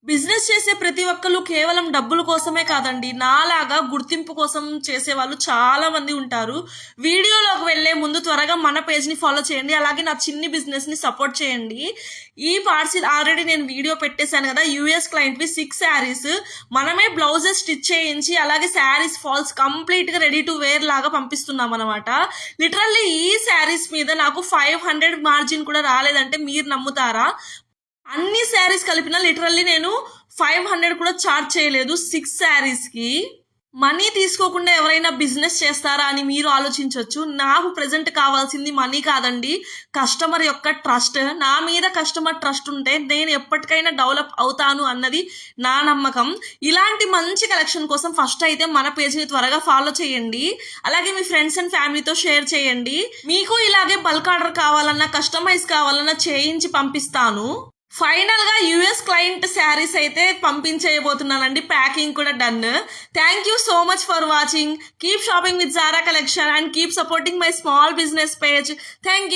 Business చేసే ప్రతి ఒక్కళ్ళు కేవలం డబ్బుల కోసమే కాదండి. నాలాగా గుర్తింపు కోసం చేసేవాళ్ళు చాలా మంది ఉంటారు. వీడియోలోకి వెళ్ళే ముందు త్వరగా మన పేజ్‌ని ఫాలో చేయండి. అలాగే నా చిన్ని బిజినెస్‌ని సపోర్ట్ చేయండి. ఈ పార్సిల్ ఆల్రెడీ నేను వీడియో పెట్టేశాను కదా! యూఎస్ క్లయింట్‌వి 6 శారీస్ మనమే బ్లౌజెస్ స్టిచ్ చేయించి అలాగే శారీస్ ఫాల్స్ కంప్లీట్‌గా రెడీ టు వేర్ లాగా పంపిస్తున్నామనమాట. లిటరల్లీ ఈ శారీస్ మీద నాకు 500 మార్జిన్ కూడా రాలేదంటే మీరు నమ్ముతారా? అన్ని శారీస్ కలిపిన లిటరల్లీ నేను 500 కూడా చార్జ్ చేయలేదు 6 శారీస్కి. మనీ తీసుకోకుండా ఎవరైనా బిజినెస్ చేస్తారా అని మీరు ఆలోచించవచ్చు. నాకు ప్రెజెంట్ కావాల్సింది మనీ కాదండి, కస్టమర్ యొక్క ట్రస్ట్. నా మీద కస్టమర్ ట్రస్ట్ ఉంటే నేను ఎప్పటికైనా డెవలప్ అవుతాను అన్నది నా నమ్మకం. ఇలాంటి మంచి కలెక్షన్ కోసం ఫస్ట్ అయితే మన పేజ్ని త్వరగా ఫాలో చేయండి. అలాగే మీ ఫ్రెండ్స్ అండ్ ఫ్యామిలీతో షేర్ చేయండి. మీకు ఇలాగే బల్క్ ఆర్డర్ కావాలన్నా కస్టమైజ్ కావాలన్నా చేయించి పంపిస్తాను. ఫైనల్ గా యూఎస్ క్లయింట్ శారీస్ అయితే పంపించేయబోతున్నానండి. ప్యాకింగ్ కూడా done. Thank you so much for watching. Keep shopping with Zara collection and keep supporting my small business page. Thank you.